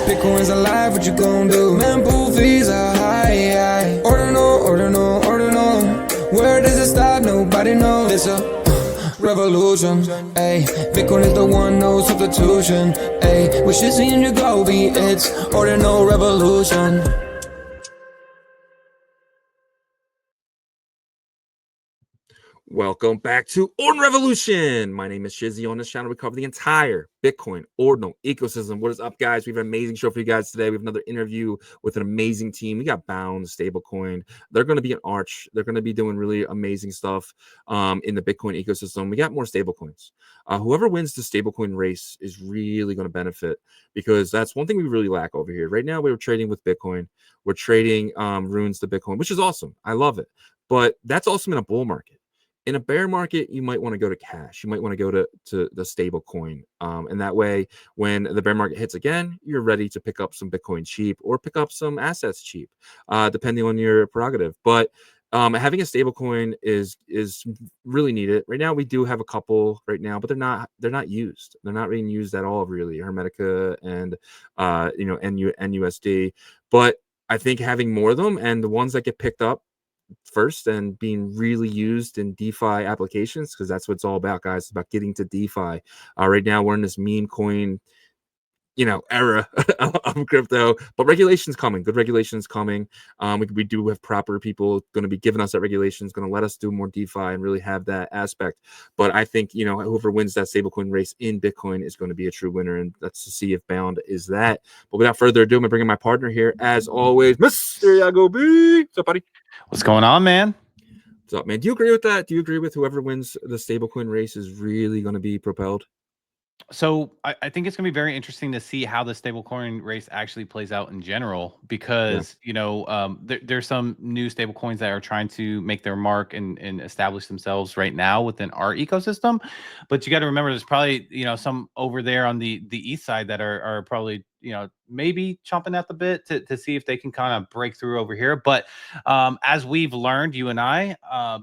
Bitcoin's alive, what you gon' do? Mempool fees are high. Ordinal. Where does it stop? Nobody knows. It's a revolution, ayy. Bitcoin is the one, no substitution, ayy. With Shizzy and Yagobi, it's Ordinal Revolution. Welcome back to Ordinal Revolution. My name is Shizzy. On this channel, we cover the entire Bitcoin Ordinal ecosystem. What is up, guys? We have an amazing show for you guys today. We have another interview with an amazing team. We got Bound Stablecoin. They're going to be an arch. They're going to be doing really amazing stuff in the Bitcoin ecosystem. We got more stablecoins. Whoever wins the stablecoin race is really going to benefit, because that's one thing we really lack over here. Right now, we were trading with Bitcoin. We're trading runes to Bitcoin, which is awesome. I love it. But that's awesome in a bull market. In a bear market, you might want to go to cash. You might want to go to the stable coin. And that way, when the bear market hits again, you're ready to pick up some Bitcoin cheap or pick up some assets cheap, depending on your prerogative. But having a stable coin is really needed. Right now, we do have a couple right now, but they're not used. They're not being used at all, really. Hermetica and NUSD. But I think having more of them, and the ones that get picked up first and being really used in DeFi applications, because that's what it's all about, guys. It's about getting to DeFi. Right now, we're in this meme coin, era of crypto, but regulation's coming. Good regulation's coming. We do have proper people going to be giving us that regulations, going to let us do more DeFi and really have that aspect. But I think, whoever wins that stablecoin race in Bitcoin is going to be a true winner, and let's see if Bound is that. But without further ado, I'm bringing my partner here, as always, Mr. Yagobi. What's up, buddy? What's going on, man? What's up, man? Do you agree with that? Do you agree with whoever wins the stablecoin race is really going to be propelled? So I think it's going to be very interesting to see how the stablecoin race actually plays out in general, because there's some new stablecoins that are trying to make their mark and establish themselves right now within our ecosystem. But you got to remember, there's probably some over there on the east side that are probably maybe chomping at the bit to see if they can kind of break through over here. But as we've learned, you and I,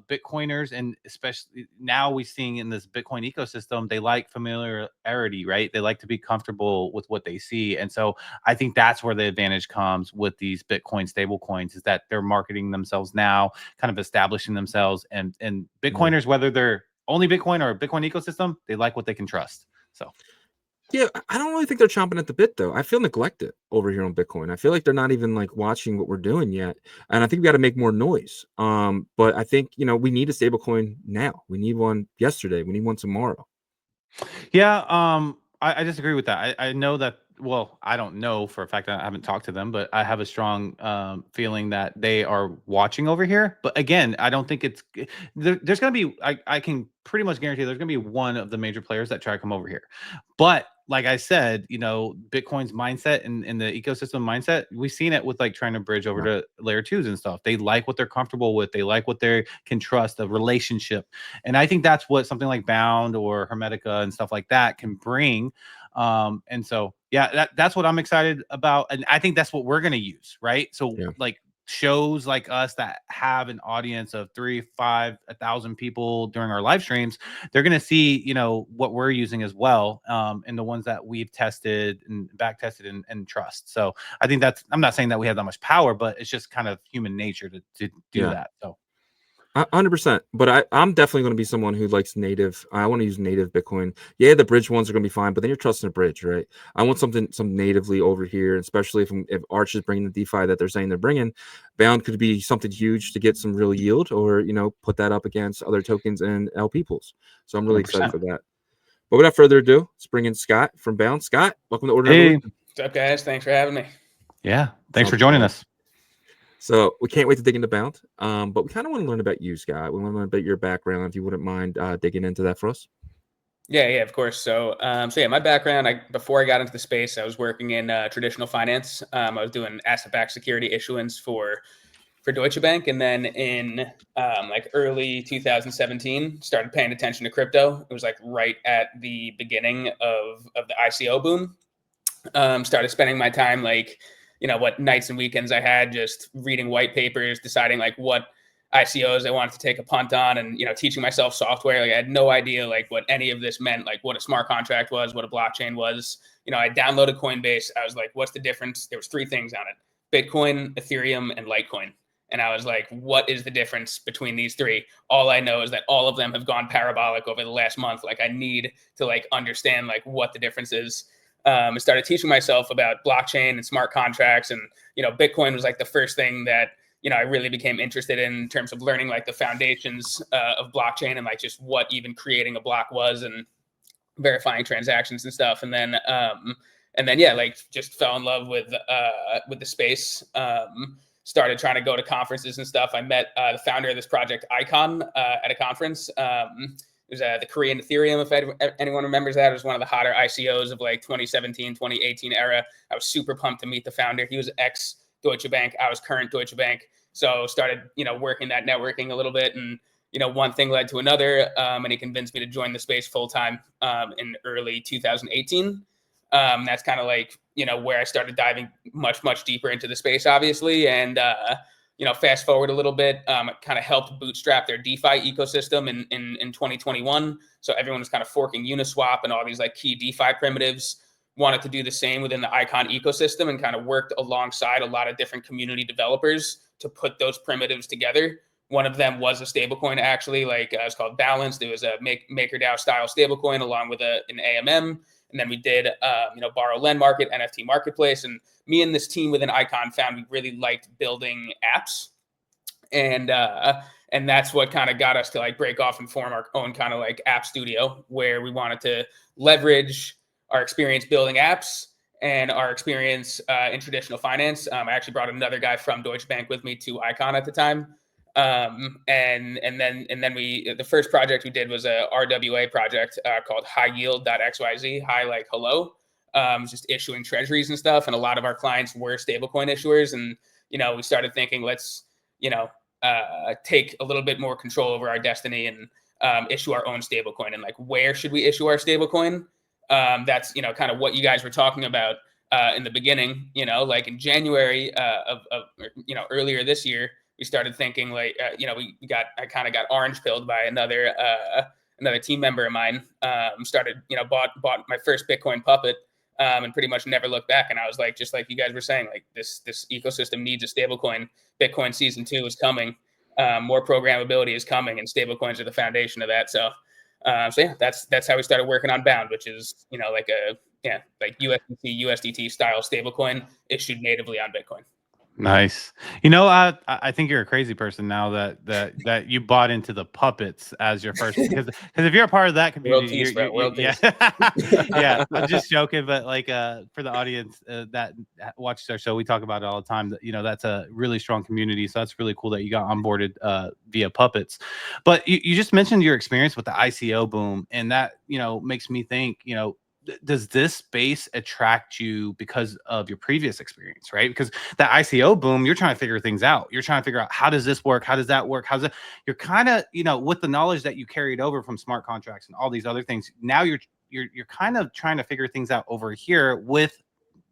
Bitcoiners, and especially now we're seeing in this Bitcoin ecosystem, they like familiarity, right? They like to be comfortable with what they see. And so I think that's where the advantage comes with these Bitcoin stable coins, is that they're marketing themselves now, kind of establishing themselves, and Bitcoiners, whether they're only Bitcoin or Bitcoin ecosystem, they like what they can trust. So yeah, I don't really think they're chomping at the bit, though. I feel neglected over here on Bitcoin. I feel like they're not even like watching what we're doing yet. And I think we got to make more noise. But I think, we need a stable coin now. We need one yesterday. We need one tomorrow. yeah, I disagree with that. I know that, well, I don't know for a fact, I haven't talked to them, but I have a strong feeling that they are watching over here. But again, I don't think it's there's going to be, I can pretty much guarantee there's going to be one of the major players that try to come over here. But like I said, Bitcoin's mindset and the ecosystem mindset, we've seen it with like trying to bridge over to layer twos and stuff. They like what they're comfortable with. They like what they can trust, a relationship. And I think that's what something like Bound or Hermetica and stuff like that can bring. And so, yeah, that's what I'm excited about. And I think that's what we're going to use. Right. So like shows like us that have an audience of 3, 5, 1,000 people during our live streams, they're going to see, what we're using as well. And the ones that we've tested and back tested and trust. So I think I'm not saying that we have that much power, but it's just kind of human nature to do that. So 100%. But I'm definitely going to be someone who likes native. I want to use native Bitcoin. Yeah, the bridge ones are going to be fine, but then you're trusting a bridge, right? I want some natively over here, especially if Arch is bringing the DeFi that they're saying they're bringing. Bound could be something huge to get some real yield, or put that up against other tokens and LP pools. So I'm really 100%. Excited for that. But without further ado, let's bring in Scott from Bound. Scott, welcome to Ordinal Revolution. What's up, guys? Thanks for having me. Yeah, thanks for joining us. So we can't wait to dig into Bound, but we kind of want to learn about you, Scott. We want to learn about your background, if you wouldn't mind digging into that for us. Yeah, of course. So, my background, before I got into the space, I was working in traditional finance. I was doing asset-backed security issuance for Deutsche Bank, and then in early 2017, started paying attention to crypto. It was like right at the beginning of the ICO boom. Started spending my time what nights and weekends I had just reading white papers, deciding what ICOs I wanted to take a punt on, and, teaching myself software. Like I had no idea like what any of this meant, like what a smart contract was, what a blockchain was. I downloaded Coinbase. I was like, what's the difference? There was 3 things on it: Bitcoin, Ethereum, and Litecoin. And I was like, what is the difference between these 3? All I know is that all of them have gone parabolic over the last month. Like I need to like understand like what the difference is. I started teaching myself about blockchain and smart contracts. And, Bitcoin was like the first thing that, I really became interested in terms of learning like the foundations of blockchain and like just what even creating a block was and verifying transactions and stuff. And then yeah, like just fell in love with the space. Started trying to go to conferences and stuff. I met the founder of this project, Icon, at a conference. It was the Korean Ethereum, if anyone remembers that. It was one of the hotter ICOs of like 2017, 2018 era. I was super pumped to meet the founder. He was ex-Deutsche Bank. I was current Deutsche Bank. So started, working that networking a little bit. And, one thing led to another. And he convinced me to join the space full time in early 2018. That's kind of like, where I started diving much, much deeper into the space, obviously. And, fast forward a little bit, it kind of helped bootstrap their DeFi ecosystem in 2021. So everyone was kind of forking Uniswap and all these like key DeFi primitives. Wanted to do the same within the Icon ecosystem and kind of worked alongside a lot of different community developers to put those primitives together. One of them was a stablecoin, actually, like it's called Balanced. It was a MakerDAO style stablecoin along with an AMM. And then we did, borrow lend market, NFT marketplace. And me and this team within Icon found we really liked building apps. And that's what kind of got us to like break off and form our own kind of like app studio, where we wanted to leverage our experience building apps and our experience in traditional finance. I actually brought another guy from Deutsche Bank with me to Icon at the time. And then the first project we did was a RWA project called highyield.xyz, high like hello, just issuing treasuries and stuff. And a lot of our clients were stablecoin issuers. And, we started thinking, let's, take a little bit more control over our destiny and issue our own stablecoin. And like, where should we issue our stablecoin? That's, kind of what you guys were talking about in the beginning, like in January of earlier this year. We started thinking like, I kind of got orange pilled by another team member of mine. Bought my first Bitcoin puppet and pretty much never looked back. And I was like, just like you guys were saying, like this ecosystem needs a stablecoin. Bitcoin season 2 is coming. More programmability is coming, and stablecoins are the foundation of that. So yeah, that's how we started working on Bound, which is like USDT style stablecoin issued natively on Bitcoin. Nice. I think you're a crazy person now that you bought into the puppets as your first, because if you're a part of that community, yeah, I'm just joking, but like for the audience that watches our show, we talk about it all the time. That that's a really strong community, so that's really cool that you got onboarded via puppets. But you just mentioned your experience with the ICO boom, and that makes me think does this space attract you because of your previous experience, right? Because that ICO boom, you're trying to figure things out. You're trying to figure out, how does this work? How does that work? You're kind of, with the knowledge that you carried over from smart contracts and all these other things. Now you're kind of trying to figure things out over here with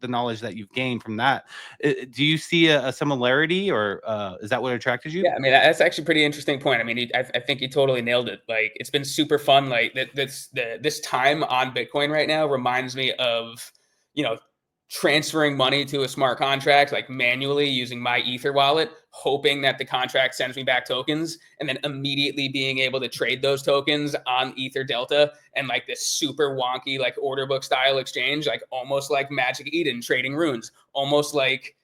the knowledge that you've gained from that. Do you see a similarity, or is that what attracted you? Yeah, I mean, that's actually a pretty interesting point. I mean, I think you totally nailed it. Like, it's been super fun. Like this time on Bitcoin right now reminds me of, transferring money to a smart contract, like manually using my Ether wallet, hoping that the contract sends me back tokens, and then immediately being able to trade those tokens on Ether Delta, and like this super wonky, like order book style exchange, like almost like Magic Eden trading runes, almost like,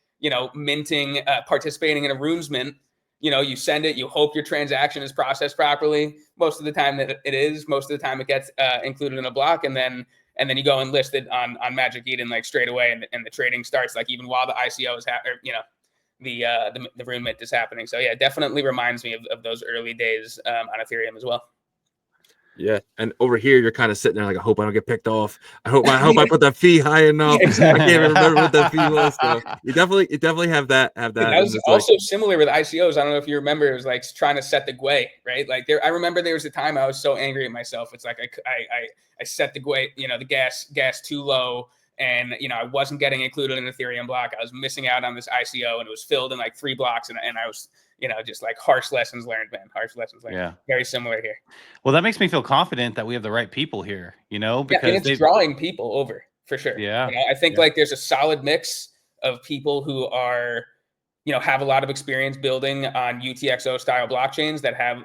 minting, participating in a runes mint. You send it, you hope your transaction is processed properly. Most of the time that it is, most of the time it gets included in a block, and then you go and list it on Magic Eden like straight away, and the trading starts like even while the ICO is the rune mint is happening. So yeah, it definitely reminds me of those early days on Ethereum as well. Yeah, and over here you're kind of sitting there like, I hope I don't get picked off. I hope I put that fee high enough. Yeah, exactly. I can't even remember what that fee was. So you definitely have that. That was also similar with ICOs. I don't know if you remember. It was like trying to set the GUI, right? Like I remember there was a time I was so angry at myself. It's like I set the GUI, the gas too low, and I wasn't getting included in the Ethereum block. I was missing out on this ICO, and it was filled in like 3 blocks, and I was just like harsh lessons learned, man. Harsh lessons learned. Yeah. Very similar here. Well, that makes me feel confident that we have the right people here, because it's drawing people over for sure. Yeah. I think like there's a solid mix of people who are have a lot of experience building on UTXO style blockchains that have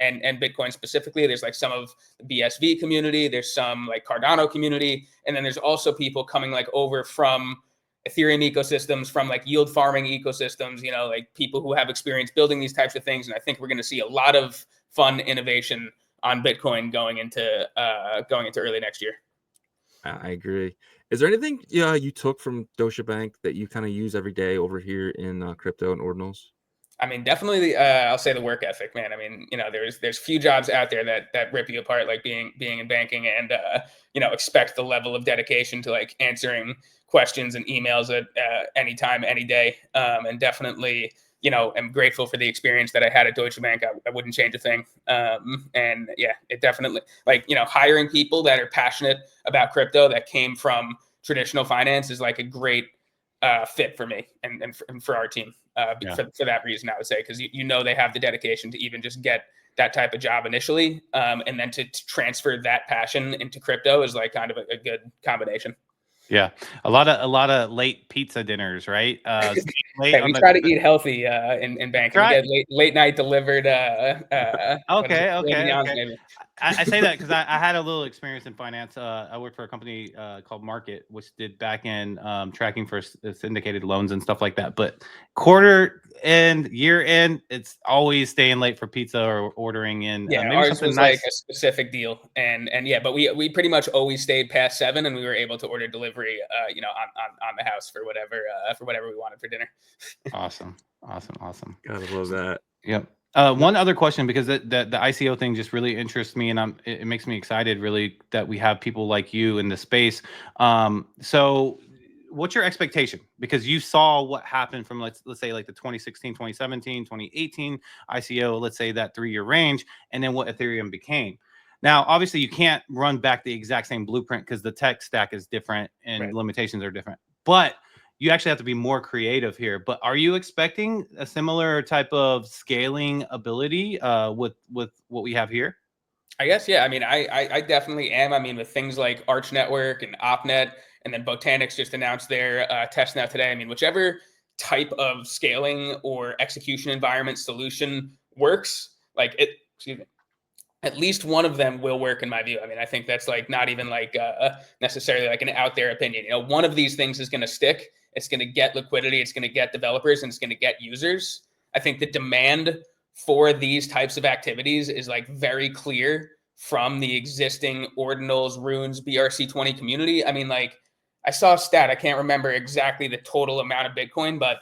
and Bitcoin specifically. There's like some of the BSV community, there's some like Cardano community, and then there's also people coming like over from Ethereum ecosystems, from like yield farming ecosystems, like people who have experience building these types of things. And I think we're going to see a lot of fun innovation on Bitcoin going into early next year. I agree. Is there anything you took from Deutsche Bank that you kind of use every day over here in crypto and ordinals? I mean, definitely I'll say the work ethic, man. I mean, there's few jobs out there that rip you apart, like being in banking, and expect the level of dedication to like answering questions and emails at any time, any day. And definitely, am grateful for the experience that I had at Deutsche Bank. I wouldn't change a thing. And yeah, it definitely hiring people that are passionate about crypto that came from traditional finance is like a great fit for me and for our team. For that reason, I would say, because they have the dedication to even just get that type of job initially, and then to transfer that passion into crypto is like kind of a good combination. Yeah, a lot of late pizza dinners, right? Hey, we try to eat healthy in banking. Right. We get late night delivered. Okay. I say that because I had a little experience in finance. I worked for a company called Market, which did back end tracking for syndicated loans and stuff like that. But quarter end, year end, it's always staying late for pizza or ordering in. Yeah, maybe ours something was nice. like a specific deal, and yeah, but we pretty much always stayed past 7, and we were able to order delivery, on the house for whatever we wanted for dinner. Awesome. Gotta love that. Yep. One other question, because the ICO thing just really interests me, and it makes me excited really that we have people like you in the space. So what's your expectation? Because you saw what happened from let's say like the 2016, 2017, 2018 ICO, let's say that 3-year range, and then what Ethereum became. Now, obviously, you can't run back the exact same blueprint because the tech stack is different and Right. limitations are different. But you actually have to be more creative here. But are you expecting a similar type of scaling ability with what we have here? I guess, yeah. I mean, I definitely am. I mean, with things like Arch Network and OpNet, and then Botanix just announced their testnet today. I mean, whichever type of scaling or execution environment solution works, like it, at least one of them will work in my view. I mean, I think that's like not even like necessarily like an out there opinion. One of these things is going to stick. It's going to get liquidity. It's going to get developers, and it's going to get users. I think the demand for these types of activities is like very clear from the existing Ordinals, Runes, BRC20 community. I mean, like I saw a stat. I can't remember exactly the total amount of Bitcoin, but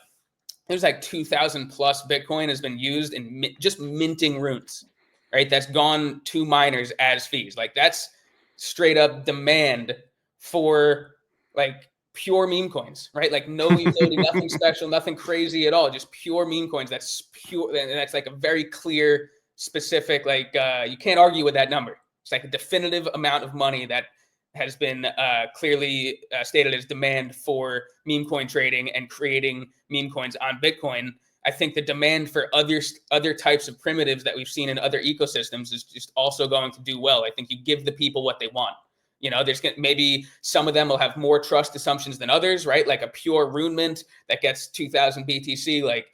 there's like 2,000 plus Bitcoin has been used in just minting runes, right? That's gone to miners as fees. Like that's straight up demand for like pure meme coins, right? Like no utility, nothing special, nothing crazy at all, just pure meme coins. That's pure, and that's like a very clear, specific, like you can't argue with that number. It's like a definitive amount of money that has been clearly stated as demand for meme coin trading and creating meme coins on Bitcoin. I think the demand for other types of primitives that we've seen in other ecosystems is just also going to do well. I think you give the people what they want. There's maybe some of them will have more trust assumptions than others, right? Like a pure rune mint that gets 2,000 BTC, like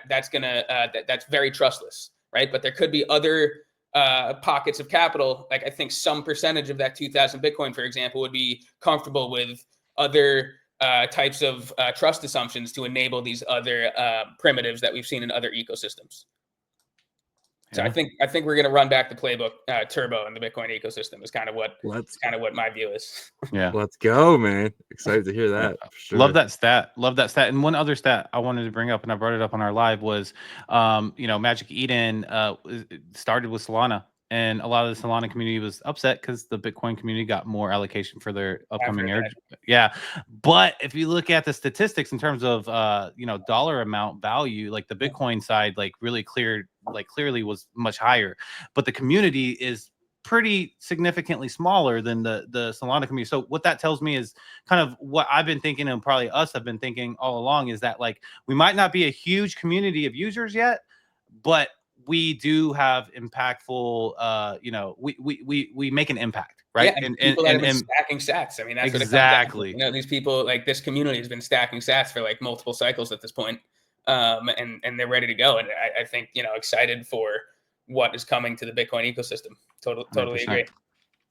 that's very trustless, right? But there could be other pockets of capital. Like I think some percentage of that 2,000 Bitcoin, for example, would be comfortable with other types of trust assumptions to enable these other primitives that we've seen in other ecosystems. So I think we're going to run back the playbook turbo in the Bitcoin ecosystem is kind of what my view is. Yeah. Let's go, man. Excited to hear that. Sure. Love that stat. And one other stat I wanted to bring up, and I brought it up on our live, was Magic Eden started with Solana. And a lot of the Solana community was upset because the Bitcoin community got more allocation for their upcoming air. Yeah. But if you look at the statistics in terms of, dollar amount value, like the Bitcoin side, like really clearly was much higher. But the community is pretty significantly smaller than the Solana community. So what that tells me is kind of what I've been thinking, and probably us have been thinking all along, is that like we might not be a huge community of users yet, but we do have impactful, you know, we make an impact, right? Yeah, and people that have been stacking sats. I mean, that's exactly. What it comes down to. You know, these people, like this community has been stacking sats for like multiple cycles at this point, and they're ready to go. And I think, you know, excited for what is coming to the Bitcoin ecosystem. Totally 100%. agree.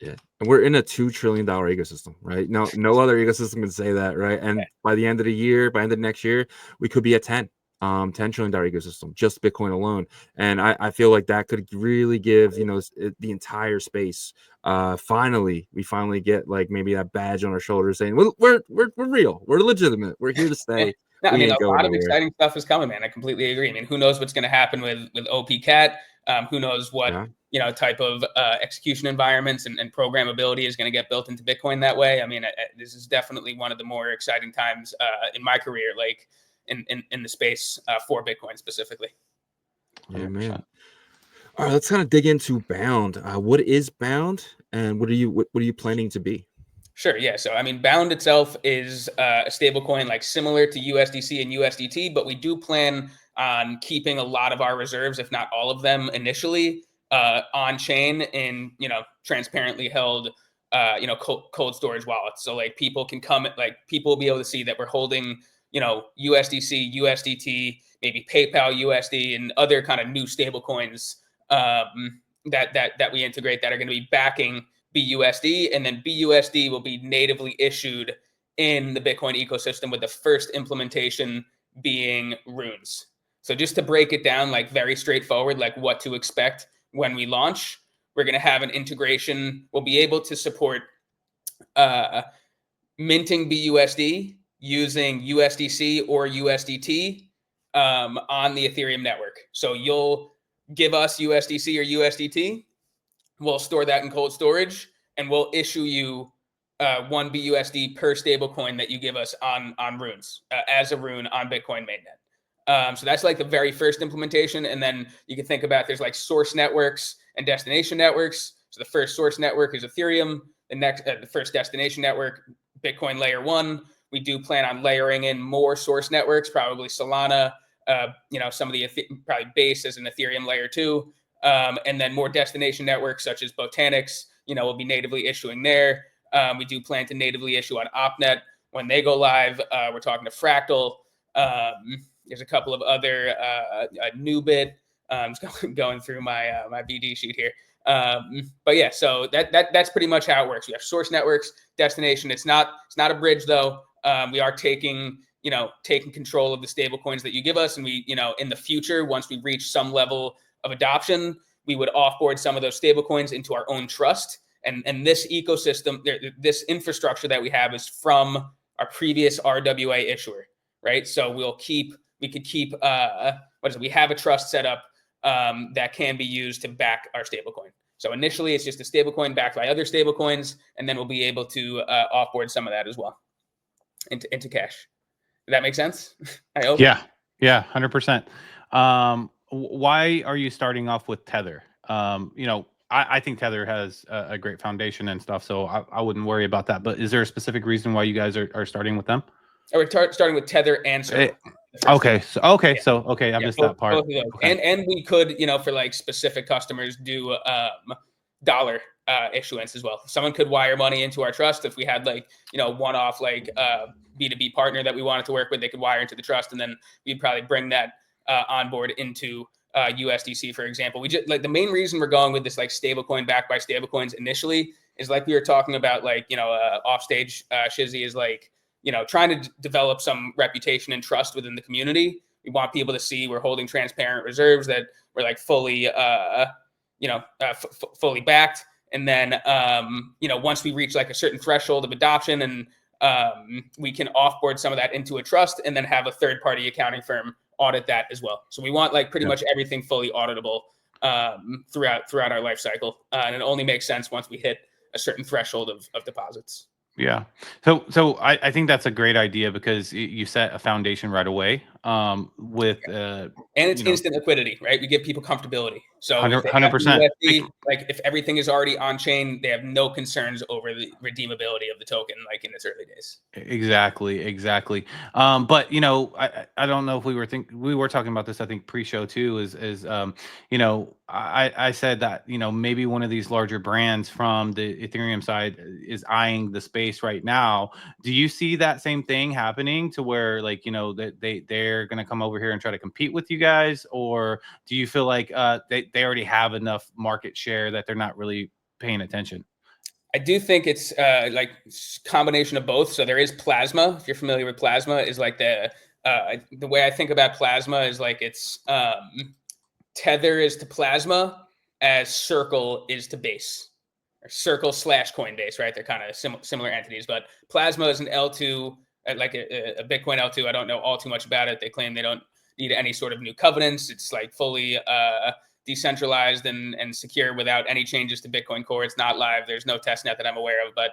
Yeah, and we're in a $2 trillion ecosystem, right? No other ecosystem can say that, right? And by the end of the year, by end of next year, we could be at $10 trillion ecosystem, just Bitcoin alone. And I feel like that could really give, you know, the entire space. We finally get like maybe that badge on our shoulders saying we're real, we're legitimate, we're here to stay. No, I We mean, ain't a going lot of nowhere. exciting stuff is coming, man. I completely agree. I mean, who knows what's going to happen with OP-Cat? Who knows what you know type of execution environments and programmability is going to get built into Bitcoin that way. I mean, this is definitely one of the more exciting times in my career, like in the space for Bitcoin specifically. Yeah, man. All right, let's kind of dig into Bound. What is Bound, and what are you planning to be? Sure. Yeah. So, I mean, Bound itself is a stablecoin like similar to USDC and USDT, but we do plan on keeping a lot of our reserves, if not all of them, initially on chain in, you know, transparently held, you know, cold storage wallets. So like people can come, like people will be able to see that we're holding, you know, USDC, USDT, maybe PayPal USD, and other kind of new stablecoins that we integrate that are going to be backing BUSD, and then BUSD will be natively issued in the Bitcoin ecosystem, with the first implementation being runes. So just to break it down, like very straightforward, like what to expect when we launch, we're going to have an integration. We'll be able to support minting BUSD using USDC or USDT on the Ethereum network. So you'll give us USDC or USDT. We'll store that in cold storage, and we'll issue you 1 BUSD per stablecoin that you give us on runes as a rune on Bitcoin mainnet. So that's like the very first implementation. And then you can think about there's like source networks and destination networks. So the first source network is Ethereum. The first destination network, Bitcoin layer 1. We do plan on layering in more source networks, probably Solana, you know, some of the probably Base as an Ethereum layer 2. And then more destination networks such as Botanics, you know, will be natively issuing there. We do plan to natively issue on OpNet when they go live. We're talking to Fractal. There's a couple of other Nubit. Just going through my my BD sheet here. But yeah, so that's pretty much how it works. We have source networks, destination. It's not a bridge though. We are taking control of the stable coins that you give us, and we, you know, in the future, once we reach some level of adoption, we would offboard some of those stable coins into our own trust. And this ecosystem, this infrastructure that we have is from our previous RWA issuer, right? So we could keep we have a trust set up that can be used to back our stablecoin. So initially, it's just a stablecoin backed by other stablecoins, and then we'll be able to offboard some of that as well into cash. Does that make sense? I hope. Yeah, 100%. Why are you starting off with Tether? You know, I think Tether has a great foundation and stuff, so I wouldn't worry about that. But is there a specific reason why you guys are starting with them? We're starting with Tether and Circle. Okay, I missed that part. Both of those. Okay. And we could, you know, for like specific customers, do dollar issuance as well. Someone could wire money into our trust if we had like, you know, one-off like B2B partner that we wanted to work with. They could wire into the trust, and then we'd probably bring that on board into USDC, for example. We just like the main reason we're going with this like stablecoin backed by stablecoins initially is like we were talking about, like, you know, offstage Shizzy is like, you know, trying to develop some reputation and trust within the community. We want people to see we're holding transparent reserves, that we're like fully, fully backed. And then, you know, once we reach like a certain threshold of adoption, and we can offboard some of that into a trust, and then have a third-party accounting firm audit that as well. So we want like pretty much everything fully auditable throughout our life cycle, and it only makes sense once we hit a certain threshold of deposits. Yeah. So I think that's a great idea, because you set a foundation right away. with and it's instant liquidity, right? We give people comfortability. So 100%. Like if everything is already on chain, they have no concerns over the redeemability of the token, like in its early days. Exactly. But I don't know if we were talking about this, I think pre-show too, is I said that maybe one of these larger brands from the Ethereum side is eyeing the space right now. Do you see that same thing happening to where that they're going to come over here and try to compete with you guys, or do you feel like they already have enough market share that they're not really paying attention? I do think it's like combination of both. So there is Plasma. If you're familiar with Plasma, is like the way I think about Plasma is like it's Tether is to Plasma as Circle is to Base, or Circle / Coinbase, right? They're kind of similar entities, but Plasma is an L2, like a Bitcoin L2. I don't know all too much about it. They claim they don't need any sort of new covenants. It's like fully decentralized and secure without any changes to Bitcoin Core. It's not live. There's no testnet that I'm aware of, but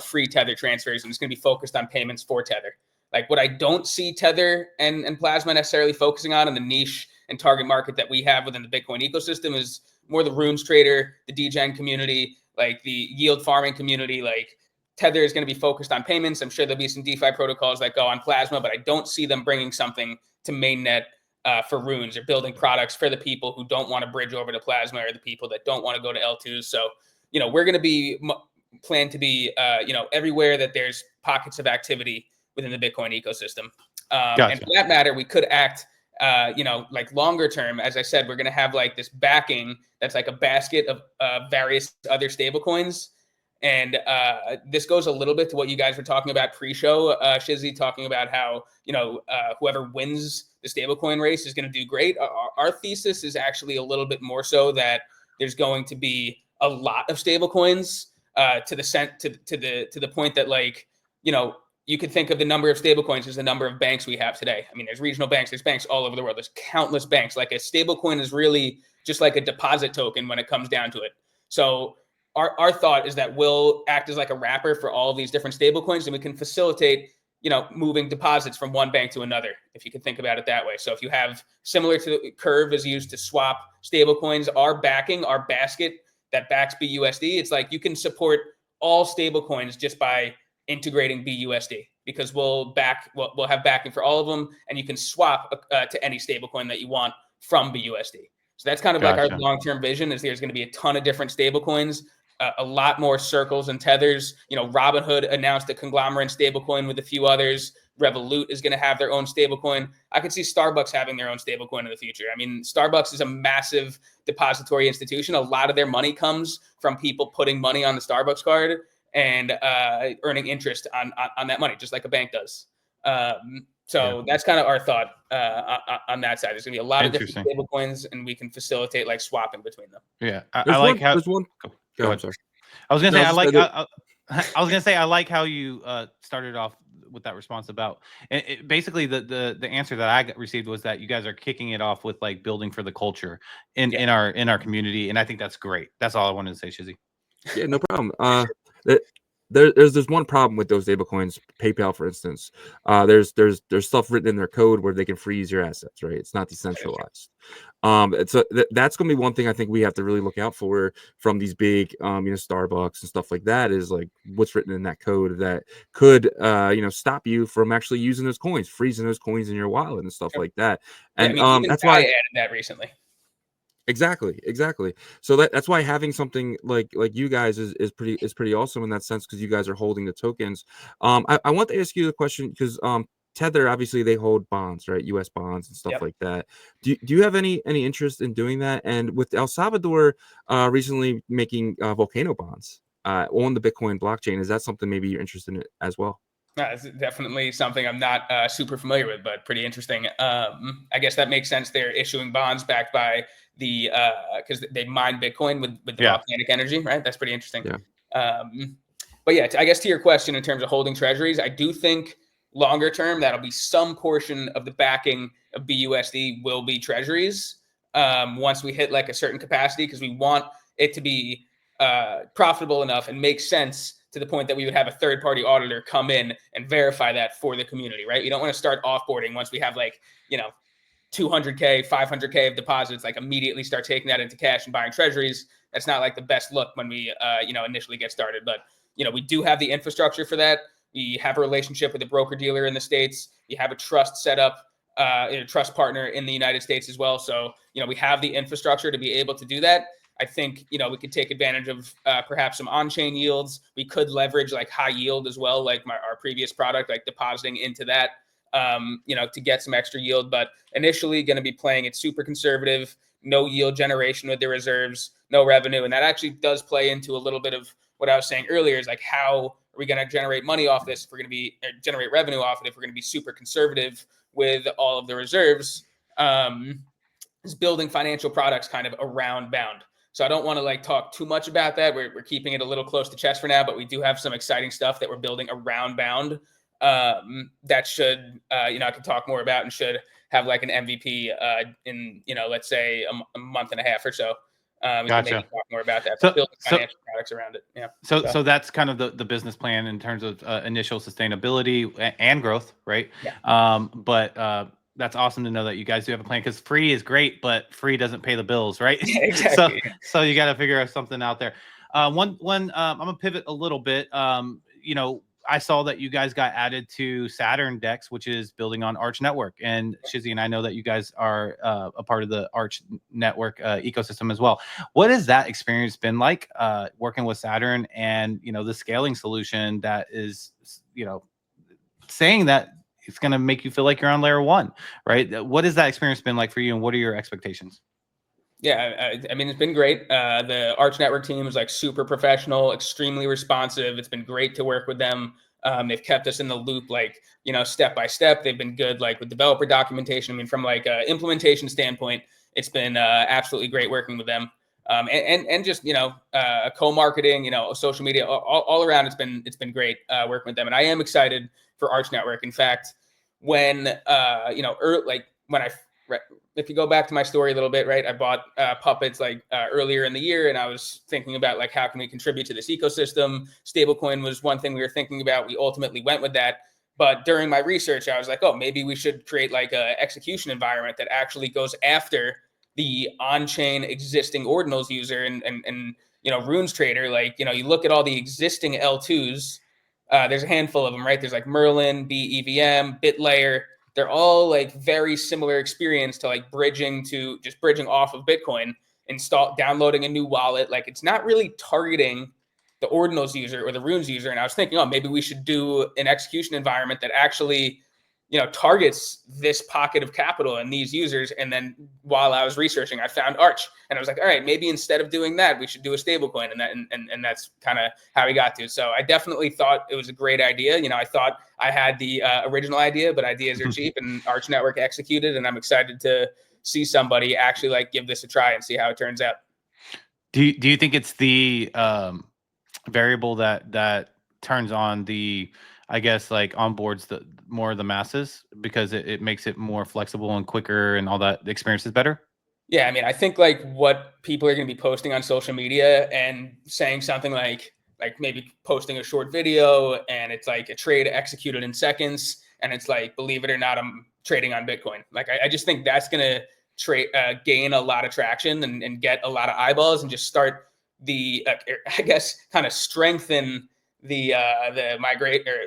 free Tether transfers, and it's going to be focused on payments for Tether. Like what I don't see Tether and Plasma necessarily focusing on in the niche and target market that we have within the Bitcoin ecosystem is more the runes trader, the degen community, like the yield farming community. Like Tether is going to be focused on payments. I'm sure there'll be some DeFi protocols that go on Plasma, but I don't see them bringing something to mainnet for runes, or building products for the people who don't want to bridge over to Plasma, or the people that don't want to go to L2s. So, we're going to be planned to be, everywhere that there's pockets of activity within the Bitcoin ecosystem. Gotcha. And for that matter, we could act, like longer term. As I said, we're going to have like this backing that's like a basket of various other stable coins. And this goes a little bit to what you guys were talking about pre-show, Shizzy, talking about how, whoever wins the stablecoin race is going to do great. Our thesis is actually a little bit more so that there's going to be a lot of stablecoins to the point that, like, you could think of the number of stablecoins as the number of banks we have today. I mean, there's regional banks, there's banks all over the world. There's countless banks. Like a stablecoin is really just like a deposit token when it comes down to it. So our thought is that we'll act as like a wrapper for all of these different stablecoins, and we can facilitate, moving deposits from one bank to another, if you could think about it that way. So if you have, similar to the Curve is used to swap stablecoins, our basket that backs BUSD, it's like you can support all stablecoins just by integrating BUSD, because we'll have backing for all of them, and you can swap to any stablecoin that you want from BUSD. So that's kind of like our long-term vision, is there's going to be a ton of different stablecoins, a lot more circles and tethers. Robinhood announced a conglomerate stablecoin with a few others. Revolut is going to have their own stablecoin. I could see Starbucks having their own stablecoin in the future. I mean, Starbucks is a massive depository institution. A lot of their money comes from people putting money on the Starbucks card and earning interest on that money, just like a bank does. So that's kind of our thought on that side. There's going to be a lot of different stablecoins, and we can facilitate like swapping between them. Yeah, I like how. Go ahead. Sorry. I was gonna say I like how you started off with that response about basically the answer that I received was that you guys are kicking it off with like building for the culture in our community, and I think that's great. That's all I wanted to say, Shizzy. Yeah, no problem. There's one problem with those stablecoins. PayPal, for instance, there's stuff written in their code where they can freeze your assets. Right? It's not decentralized. That's going to be one thing I think we have to really look out for from these big, Starbucks and stuff like that, is like what's written in that code that could, stop you from actually using those coins, freezing those coins in your wallet and stuff like that. And that's why I added that recently. Exactly. So that's why having something like you guys is pretty awesome in that sense, because you guys are holding the tokens. I want to ask you the question, because Tether, obviously they hold bonds, right? US bonds and stuff like that. Do you have any interest in doing that? And with El Salvador recently making volcano bonds on the Bitcoin blockchain, is that something maybe you're interested in as well? It's definitely something I'm not super familiar with, but pretty interesting. I guess that makes sense. They're issuing bonds backed by the because they mine Bitcoin with the volcanic energy, right? That's pretty interesting. Yeah. But yeah, I guess to your question in terms of holding treasuries, I do think longer term that'll be some portion of the backing of BUSD will be treasuries once we hit like a certain capacity, because we want it to be profitable enough and make sense to the point that we would have a third-party auditor come in and verify that for the community, right? You don't want to start offboarding once we have like, 200K, 500K of deposits, like immediately start taking that into cash and buying treasuries. That's not like the best look when we, initially get started. But, we do have the infrastructure for that. We have a relationship with a broker dealer in the States. We have a trust set up, a trust partner in the United States as well. So, we have the infrastructure to be able to do that. I think, we could take advantage of perhaps some on-chain yields. We could leverage like high yield as well, like our previous product, like depositing into that, to get some extra yield. But initially going to be playing it super conservative, no yield generation with the reserves, no revenue. And that actually does play into a little bit of what I was saying earlier, is like, how are we going to generate money off this? If we're going to generate revenue off it, if we're going to be super conservative with all of the reserves, is building financial products kind of around Bound. So I don't want to like talk too much about that. We're keeping it a little close to chest for now, but we do have some exciting stuff that we're building around Bound, that should, I can talk more about and should have like an MVP in, let's say a month and a half or so. We can maybe talk more about that, but building financial products around it. Yeah. So that's kind of the business plan in terms of initial sustainability and growth, right? Yeah. But that's awesome to know that you guys do have a plan, because free is great, but free doesn't pay the bills, right? Yeah, exactly. So you got to figure out something out there. I'm gonna pivot a little bit. I saw that you guys got added to Saturn Dex, which is building on Arch Network. And Shizzy and I know that you guys are a part of the Arch Network ecosystem as well. What has that experience been like working with Saturn, and the scaling solution that is saying that it's going to make you feel like you're on layer one, right? What has that experience been like for you, and what are your expectations? Yeah, I mean, it's been great. The Arch Network team is like super professional, extremely responsive. It's been great to work with them. They've kept us in the loop, like, step by step. They've been good, like with developer documentation. I mean, from like an implementation standpoint, it's been absolutely great working with them. And just, co-marketing, social media, all around. It's been great working with them. And I am excited for Arch Network. In fact, when, if you go back to my story a little bit, right, I bought Puppets earlier in the year, and I was thinking about like, how can we contribute to this ecosystem? Stablecoin was one thing we were thinking about. We ultimately went with that. But during my research, I was like, oh, maybe we should create like a execution environment that actually goes after the on-chain existing Ordinals user and Runes Trader. Like, you look at all the existing L2s. There's a handful of them, right? There's like Merlin, BEVM, BitLayer. They're all like very similar experience to like bridging off of Bitcoin, downloading a new wallet. Like, it's not really targeting the Ordinals user or the Runes user. And I was thinking, oh, maybe we should do an execution environment that actually, targets this pocket of capital and these users. And then while I was researching, I found Arch, and I was like, all right, maybe instead of doing that, we should do a stablecoin. And that's kind of how we got to. So I definitely thought it was a great idea. I thought I had the original idea, but ideas are cheap, and Arch Network executed. And I'm excited to see somebody actually like give this a try and see how it turns out. Do you think it's the variable that turns on the, I guess, like onboards the more of the masses, because it makes it more flexible and quicker, and all that, the experience is better? Yeah, I mean, I think like what people are going to be posting on social media and saying something like maybe posting a short video, and it's like a trade executed in seconds, and it's like, believe it or not, I'm trading on Bitcoin. Like, I just think that's going to gain a lot of traction and get a lot of eyeballs, and just start the I guess kind of strengthen the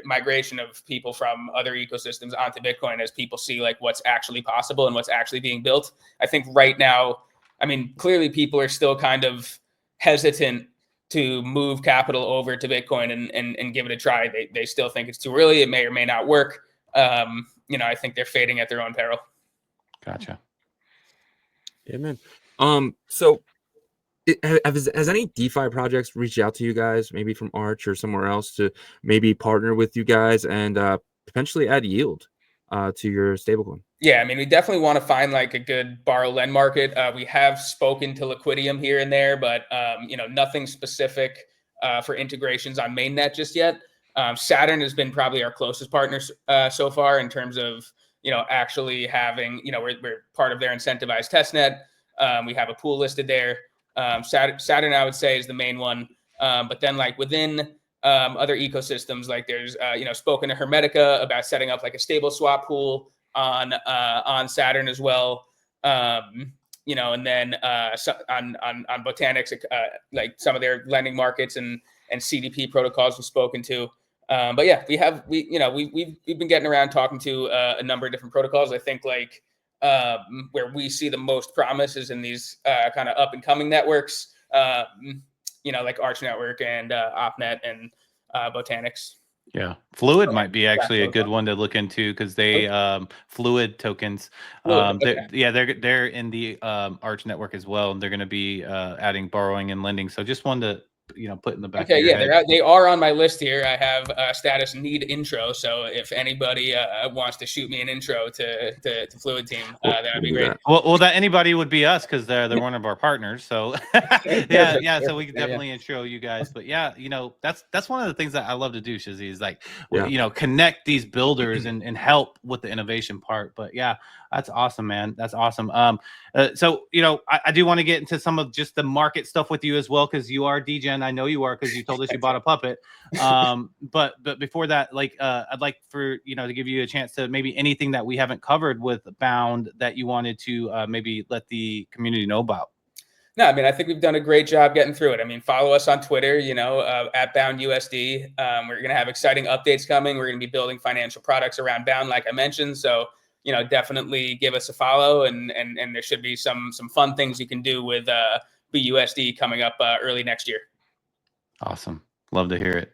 migration of people from other ecosystems onto Bitcoin, as people see like what's actually possible and what's actually being built. I think right now, I mean, clearly people are still kind of hesitant to move capital over to Bitcoin and give it a try. They still think it's too early. It may or may not work. I think they're fading at their own peril. Gotcha. Yeah, man. So has any DeFi projects reached out to you guys, maybe from Arch or somewhere else, to maybe partner with you guys and potentially add yield to your stablecoin? Yeah, I mean, we definitely want to find like a good borrow lend market. We have spoken to Liquidium here and there, but nothing specific for integrations on mainnet just yet. Saturn has been probably our closest partner so far, in terms of actually having, we're part of their incentivized testnet. We have a pool listed there. Saturn, I would say, is the main one. But then like within other ecosystems. Like there's spoken to Hermetica about setting up like a stable swap pool on Saturn as well. And then on Botanics, like some of their lending markets and CDP protocols we've spoken to. But yeah, we've been getting around talking to a number of different protocols. I think like where we see the most promise is in these kind of up and coming networks, like Arch Network and OpNet and Botanics. Yeah, Fluid might be actually a good one to look into because they Fluid tokens. They're in the Arch network as well, and they're going to be adding borrowing and lending. So just wanted to put in the back. Okay, yeah, they are on my list here. I have status need intro. So if anybody wants to shoot me an intro to Fluid Team, that would be great. Well, that anybody would be us because they're one of our partners. So yeah. So we can definitely intro you guys. But yeah, that's one of the things that I love to do, Shizzy, is like connect these builders and help with the innovation part. But yeah, that's awesome, man. That's awesome. So I do want to get into some of just the market stuff with you as well because you are DGen. I know you are because you told us you bought a puppet. But before that, like I'd like for to give you a chance to maybe anything that we haven't covered with Bound that you wanted to maybe let the community know about. No, I mean, I think we've done a great job getting through it. I mean, follow us on Twitter, at Bound USD. We're going to have exciting updates coming. We're going to be building financial products around Bound, like I mentioned. So, definitely give us a follow, and there should be some fun things you can do with BUSD coming up early next year. Awesome. Love to hear it.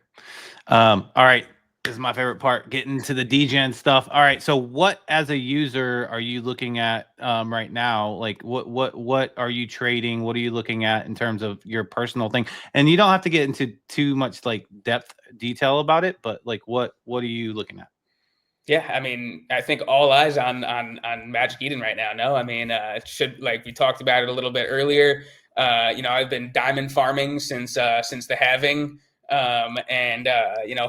All right. This is my favorite part, getting to the DGen stuff. All right. So what, as a user, are you looking at right now? Like what are you trading? What are you looking at in terms of your personal thing? And you don't have to get into too much like depth detail about it, but like what are you looking at? Yeah, I mean, I think all eyes on Magic Eden right now. No, I mean, it should, like we talked about it a little bit earlier. I've been diamond farming since the halving, and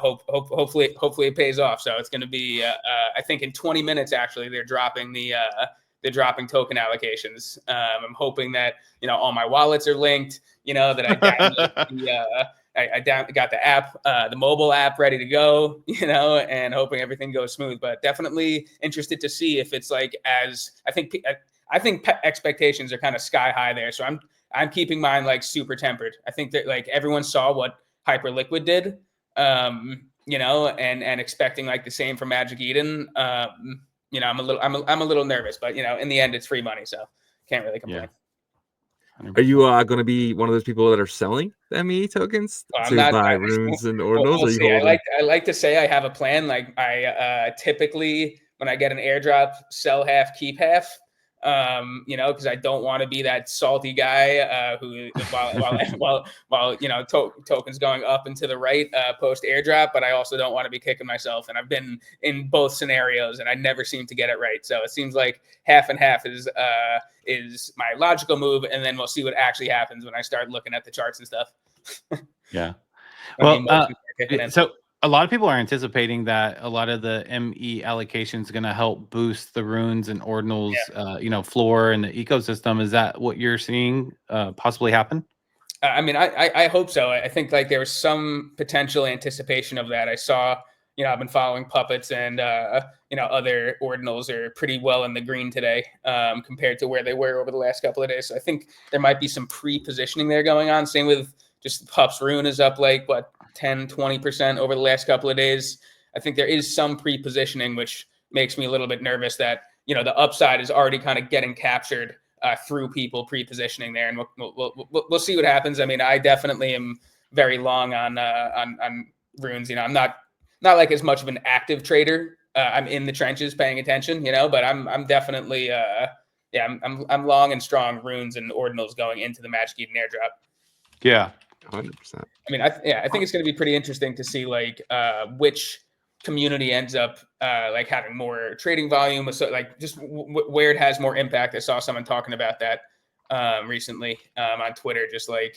hopefully it pays off. So it's going to be, I think in 20 minutes actually they're dropping token allocations. I'm hoping that all my wallets are linked. That I download I got the app, the mobile app ready to go, and hoping everything goes smooth. But definitely interested to see if it's like I think expectations are kind of sky high there. So I'm keeping mine like super tempered. I think that like everyone saw what Hyperliquid did, and expecting like the same for Magic Eden. I'm a little nervous, but in the end it's free money, so can't really complain. Yeah. Are you going to be one of those people that are selling the ME tokens buy runes and ordinals? We'll see. I like to say I have a plan. Like I typically, when I get an airdrop, sell half, keep half. Because I don't want to be that salty guy who while tokens going up and to the right post airdrop, but I also don't want to be kicking myself. And I've been in both scenarios, and I never seem to get it right. So it seems like half and half is my logical move, and then we'll see what actually happens when I start looking at the charts and stuff. Yeah. Well, so a lot of people are anticipating that a lot of the ME allocation is going to help boost the runes and ordinals, floor and the ecosystem. Is that what you're seeing possibly happen? I mean, I hope so. I think like there was some potential anticipation of that. I saw, I've been following puppets, and other ordinals are pretty well in the green today compared to where they were over the last couple of days. So I think there might be some pre-positioning there going on. Same with just the pups rune is up like 10-20% over the last couple of days. I think there is some pre-positioning, which makes me a little bit nervous that the upside is already kind of getting captured through people pre-positioning there, and we'll see what happens. I mean, I definitely am very long on runes. I'm not like as much of an active trader. I'm in the trenches paying attention, but I'm definitely I'm long and strong runes and ordinals going into the Magic Eden airdrop. Yeah. 100%. I mean, I think it's going to be pretty interesting to see like which community ends up like having more trading volume, so like just where it has more impact. I saw someone talking about that recently on Twitter. Just like,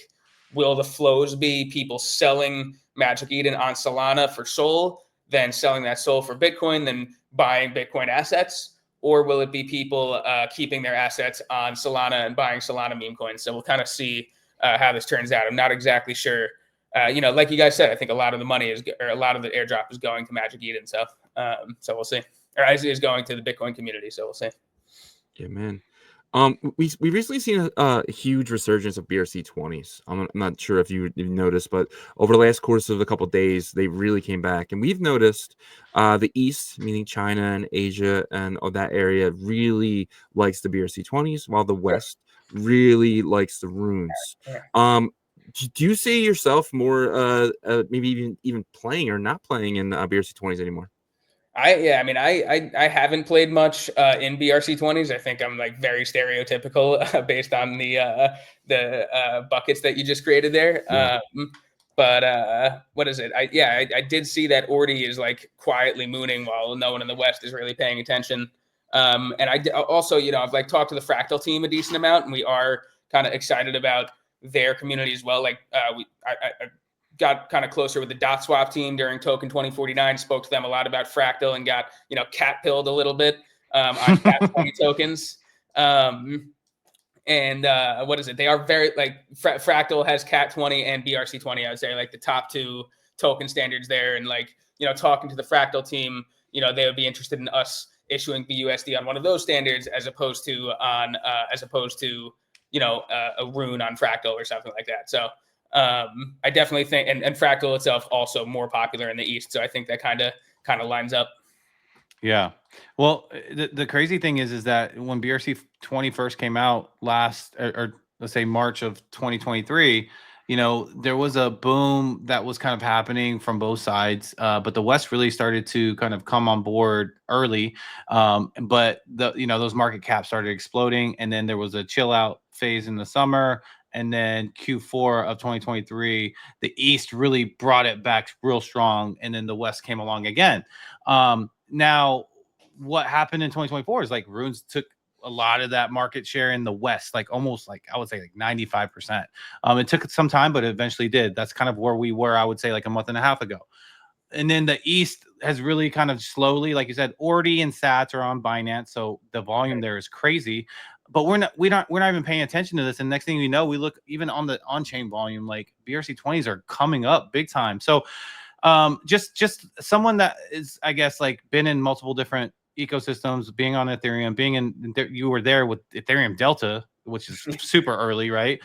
will the flows be people selling Magic Eden on Solana for Sol, then selling that Sol for Bitcoin, then buying Bitcoin assets? Or will it be people keeping their assets on Solana and buying Solana meme coins? So we'll kind of see how this turns out. I'm not exactly sure like you guys said, I think a lot of the money or a lot of the airdrop is going to Magic Eden. So we'll see, or is going to the Bitcoin community. So we'll see. Yeah, man. We recently seen a huge resurgence of BRC20s. I'm not sure if you noticed, but over the last course of a couple of days, they really came back, and we've noticed the East, meaning China and Asia and all that area, really likes the BRC20s, while the West really likes the runes. Do you see yourself more, maybe even playing or not playing in BRC20s anymore? I haven't played much in BRC20s. I think I'm like very stereotypical based on the buckets that you just created there. Yeah. But what is it? I did see that Ordi is like quietly mooning while no one in the West is really paying attention. And also, I've like talked to the Fractal team a decent amount, and we are kind of excited about their community as well. Like I got kind of closer with the dot swap team during token 2049, spoke to them a lot about Fractal and got, cat pilled a little bit on cat 20 tokens. And what is it? They are very like Fractal has cat 20 and BRC 20. I would say like the top two token standards there. And like, talking to the Fractal team, they would be interested in us issuing BUSD on one of those standards as opposed to a rune on Fractal or something like that. So I definitely think, and Fractal itself also more popular in the East. So I think that kind of lines up. Yeah. Well, the crazy thing is that when BRC 20 first came out or let's say March of 2023, there was a boom that was kind of happening from both sides. But the West really started to kind of come on board early. But those market caps started exploding, and then there was a chill out phase in the summer. And then Q4 of 2023, the East really brought it back real strong. And then the West came along again. Now, what happened in 2024 is like runes took a lot of that market share in the West, like almost like I would say like 95%. It took some time, but it eventually did. That's kind of where we were, I would say, like a month and a half ago. And then the East has really kind of slowly, like you said, Ordi and Sats are on Binance, so the volume there is crazy. But we're not even paying attention to this. And next thing we know, we look even on the on-chain volume, like BRC20s are coming up big time. So just someone that is, I guess, like been in multiple different ecosystems, being on Ethereum, you were there with Ethereum Delta, which is super early, right?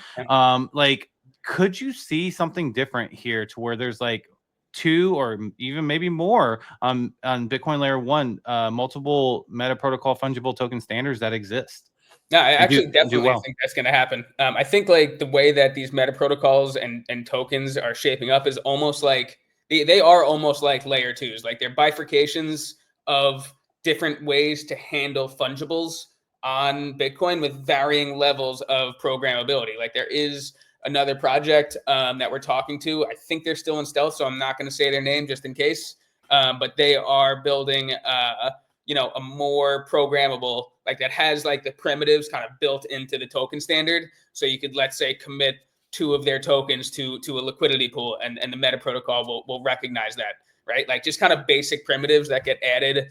Like, could you see something different here to where there's like 2 or even maybe more on Bitcoin layer 1, multiple meta protocol fungible token standards that exist? No, I actually definitely think that's going to happen. I think like the way that these meta protocols and tokens are shaping up is almost like they are almost like layer 2s. Like they're bifurcations of different ways to handle fungibles on Bitcoin with varying levels of programmability. Like there is another project that we're talking to. I think they're still in stealth, so I'm not going to say their name just in case. But they are building a more programmable, like that has like the primitives kind of built into the token standard. So you could, let's say, commit 2 of their tokens to a liquidity pool, and the meta protocol will recognize that, right? Like just kind of basic primitives that get added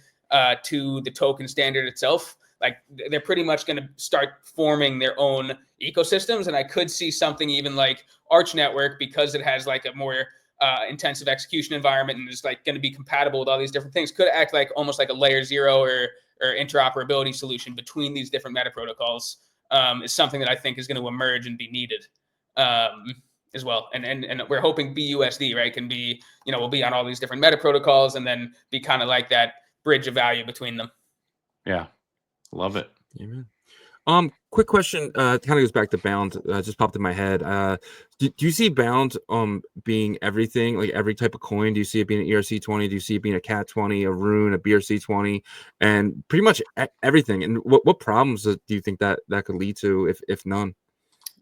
to the token standard itself. Like they're pretty much going to start forming their own ecosystems. And I could see something even like Arch Network, because it has like a more intensive execution environment and is like going to be compatible with all these different things, could act like almost like a layer 0 or interoperability solution between these different meta protocols. Is something that I think is going to emerge and be needed as well. And we're hoping BUSD, right, can be, will be on all these different meta protocols and then be kind of like that bridge of value between them. Yeah. Love it. Amen. Quick question, kind of goes back to Bound, just popped in my head. Do you see Bound being everything, like every type of coin? Do you see it being an ERC20? Do you see it being a CAT 20, a Rune, a BRC20, and pretty much everything? And what problems do you think that could lead to, if none?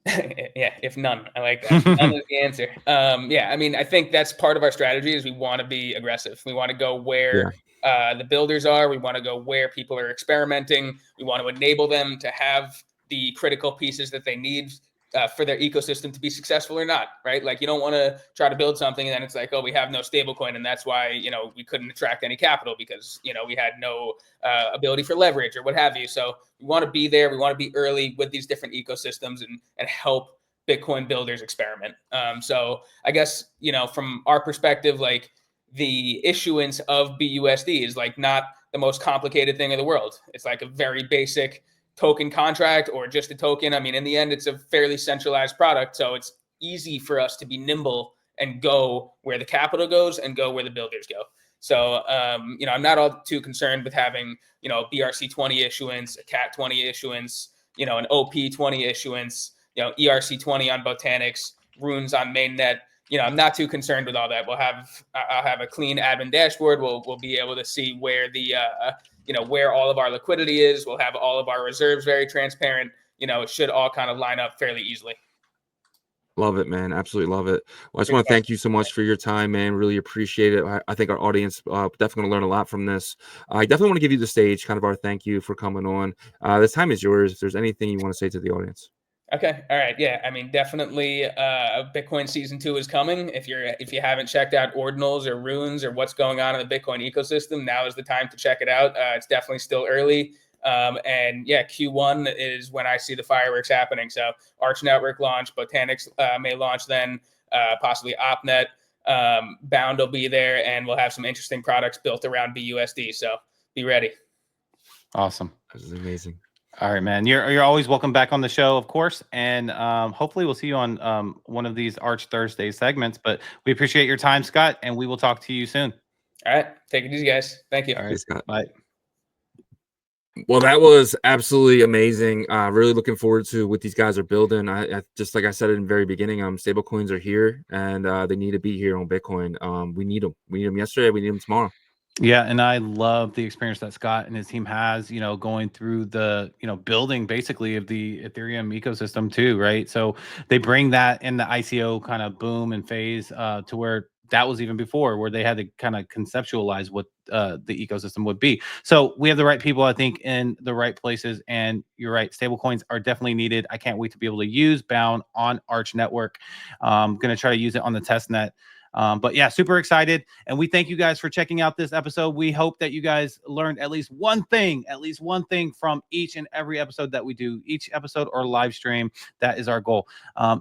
Yeah, if none. I like that. None is the answer. I mean, I think that's part of our strategy is we want to be aggressive. We want to go where the builders are. We want to go where people are experimenting. We want to enable them to have the critical pieces that they need for their ecosystem to be successful or not, right? Like you don't want to try to build something and then it's like, oh, we have no stablecoin, and that's why we couldn't attract any capital because we had no ability for leverage or what have you. So we want to be there. We want to be early with these different ecosystems and help Bitcoin builders experiment. So I guess, from our perspective, like the issuance of BUSD is like not the most complicated thing in the world. It's like a very basic token contract or just a token. I mean, in the end, it's a fairly centralized product. So it's easy for us to be nimble and go where the capital goes and go where the builders go. So, I'm not all too concerned with having, BRC20 issuance, a CAT20 issuance, an OP20 issuance, ERC20 on Botanics, runes on mainnet. I'm not too concerned with all that. I'll have a clean admin dashboard. We'll be able to see where the, where all of our liquidity is. We'll have all of our reserves very transparent. It should all kind of line up fairly easily. Love it, man. Absolutely love it. Well, I just want to thank you so much for your time, man. Really appreciate it. I think our audience definitely going to learn a lot from this. I definitely want to give you the stage, kind of our thank you for coming on. This time is yours. If there's anything you want to say to the audience. Okay. All right. Yeah. I mean, definitely Bitcoin season 2 is coming. If you haven't checked out Ordinals or runes or what's going on in the Bitcoin ecosystem, now is the time to check it out. It's definitely still early. And yeah, Q1 is when I see the fireworks happening. So Arch Network launch, Botanics may launch then, possibly OpNet. Bound will be there, and we'll have some interesting products built around BUSD. So be ready. Awesome. This is amazing. All right, man. You're always welcome back on the show, of course, and hopefully we'll see you on one of these Arch Thursday segments. But we appreciate your time, Scott, and we will talk to you soon. All right, take it easy, guys. Thank you. All right, Thanks, Scott. bye. Well, that was absolutely amazing. Really looking forward to what these guys are building. I just like I said in the very beginning, stablecoins are here, and they need to be here on Bitcoin. We need them. We need them yesterday. We need them tomorrow. Yeah, and I love the experience that Scott and his team has, going through the, building basically of the Ethereum ecosystem too, right? So they bring that in the ICO kind of boom and phase to where that was even before, where they had to kind of conceptualize what the ecosystem would be. So we have the right people, I think, in the right places. And you're right, stablecoins are definitely needed. I can't wait to be able to use Bound on Arch Network. I'm going to try to use it on the test net. But yeah, super excited. And we thank you guys for checking out this episode. We hope that you guys learned at least one thing from each and every episode that we do, each episode or live stream. That is our goal.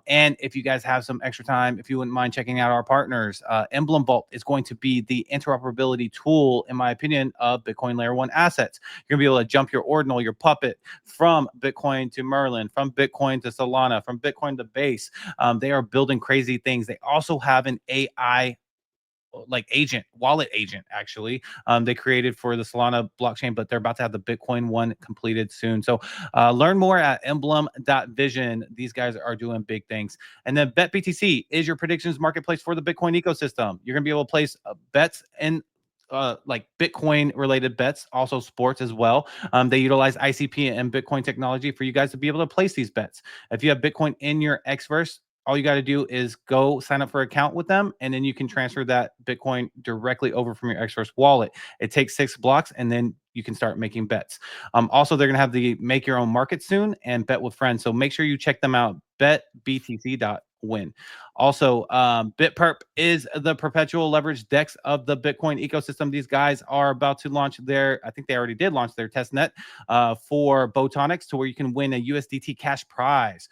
And if you guys have some extra time, if you wouldn't mind checking out our partners, Emblem Vault is going to be the interoperability tool, in my opinion, of Bitcoin Layer 1 assets. You're gonna be able to jump your Ordinal, your Puppet from Bitcoin to Merlin, from Bitcoin to Solana, from Bitcoin to Base. They are building crazy things. They also have an AI wallet agent, actually, they created for the Solana blockchain, but they're about to have the Bitcoin one completed soon. So learn more at emblem.vision. These guys are doing big things. And then BetBTC is your predictions marketplace for the Bitcoin ecosystem. You're gonna be able to place bets in like Bitcoin related bets, also sports as well. They utilize ICP and Bitcoin technology for you guys to be able to place these bets. If you have Bitcoin in your Xverse, all you got to do is go sign up for an account with them, and then you can transfer that Bitcoin directly over from your Xverse wallet. It takes 6 blocks, and then you can start making bets. Also, they're going to have the make your own market soon and bet with friends. So make sure you check them out, betbtc.win. Also, BitPerp is the perpetual leverage DEX of the Bitcoin ecosystem. These guys are about to launch I think they already did launch their test net for Botonics, to where you can win a USDT cash prize.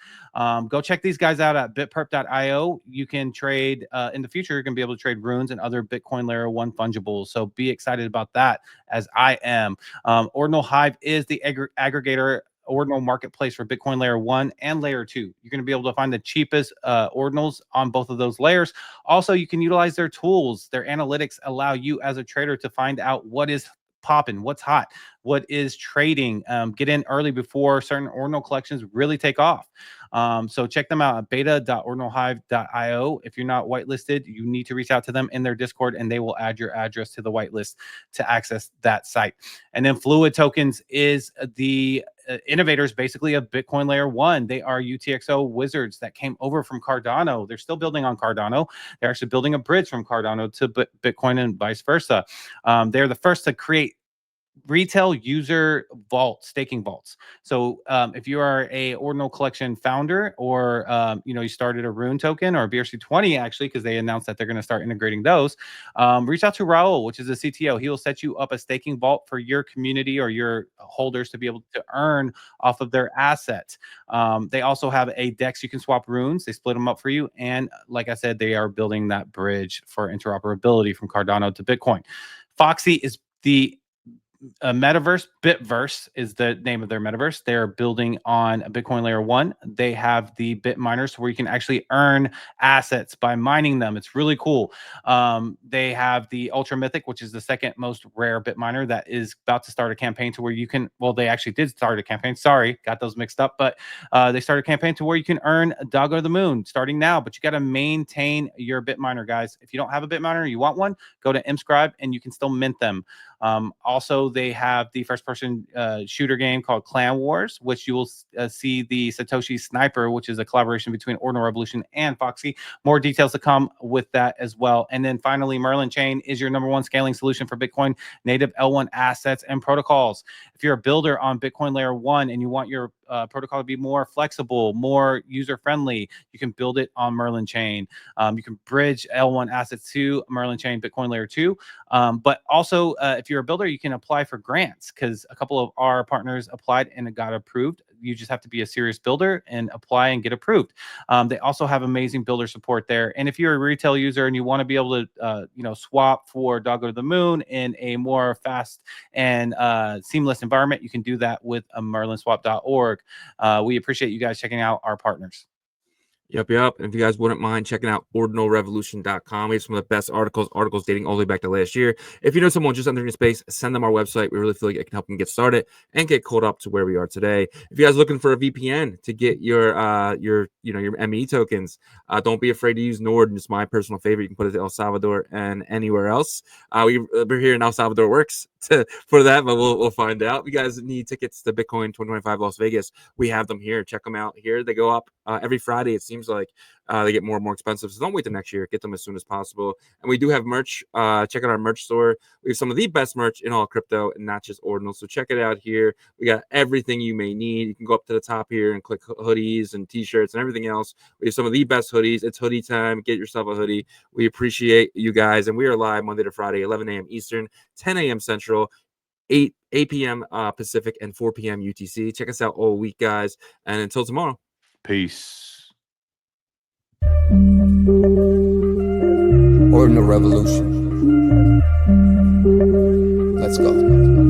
Go check these guys out at bitperp.io. You can trade, in the future, you're going to be able to trade runes and other Bitcoin Layer 1 fungibles. So be excited about that, as I am. Ordinal Hive is the aggregator Ordinal marketplace for Bitcoin Layer 1 and Layer 2. You're going to be able to find the cheapest Ordinals on both of those layers. Also, you can utilize their tools. Their analytics allow you as a trader to find out what is popping, what's hot, what is trading. Get in early before certain Ordinal collections really take off. So check them out at beta.ordinalhive.io. If you're not whitelisted, you need to reach out to them in their Discord, and they will add your address to the whitelist to access that site. And then Fluid Tokens is the innovators, basically, of Bitcoin Layer 1. They are UTXO wizards that came over from Cardano. They're still building on Cardano. They're actually building a bridge from Cardano to Bitcoin and vice versa. They're the first to create retail user vault staking vaults. So if you are a Ordinal collection founder, or you started a Rune token or a BRC20, actually, because they announced that they're going to start integrating those, reach out to Raul, which is a CTO. He will set you up a staking vault for your community or your holders to be able to earn off of their assets. They also have a DEX you can swap runes. They split them up for you, and like I said, they are building that bridge for interoperability from Cardano to Bitcoin. Foxy is the metaverse. Bitverse is the name of their metaverse. They're building on Bitcoin layer 1. They have the bit miners where you can actually earn assets by mining them. It's really cool. They have the Ultra Mythic, which is the second most rare bit miner that is about to start a campaign to where you can, well, they actually did start a campaign. Sorry, got those mixed up, but they started a campaign to where you can earn Dog of the Moon starting now, but you got to maintain your bit miner, guys. If you don't have a bit miner, you want one, go to Mscribe and you can still mint them. Also, they have the first-person shooter game called Clan Wars, which you will see the Satoshi Sniper, which is a collaboration between Ordinal Revolution and Foxy. More details to come with that as well. And then finally, Merlin Chain is your #1 scaling solution for Bitcoin native L1 assets and protocols. If you're a builder on Bitcoin layer 1 and you want your protocol to be more flexible, more user-friendly, you can build it on Merlin Chain. You can bridge L1 assets to Merlin Chain Bitcoin layer 2. But also, if you're a builder, you can apply for grants, because a couple of our partners applied and it got approved. You just have to be a serious builder and apply and get approved. They also have amazing builder support there. And if you're a retail user and you want to be able to, swap for Dog of the Moon in a more fast and seamless environment, you can do that with merlinswap.org. We appreciate you guys checking out our partners. Yep. And if you guys wouldn't mind checking out ordinalrevolution.com, we have some of the best articles dating all the way back to last year. If you know someone just entering the space, send them our website. We really feel like it can help them get started and get caught up to where we are today. If you guys are looking for a VPN to get your ME tokens, don't be afraid to use Nord. It's my personal favorite. You can put it to El Salvador and anywhere else. We're here in El Salvador works for that, but we'll find out. If you guys need tickets to Bitcoin 2025 Las Vegas, we have them here. Check them out here. They go up every Friday. It seems like they get more and more expensive, so don't wait till next year. Get them as soon as possible. And we do have merch. Check out our merch store. We have some of the best merch in all crypto and not just Ordinal, so check it out here. We got everything you may need. You can go up to the top here and click hoodies and t-shirts and everything else. We have some of the best hoodies. It's hoodie time. Get yourself a hoodie. We appreciate you guys, and we are live Monday to Friday, 11 a.m. Eastern, 10 a.m. Central, 8 p.m. Pacific, and 4 p.m. UTC. Check us out all week, guys, and until tomorrow. Peace. Ordinal Revolution. Let's go.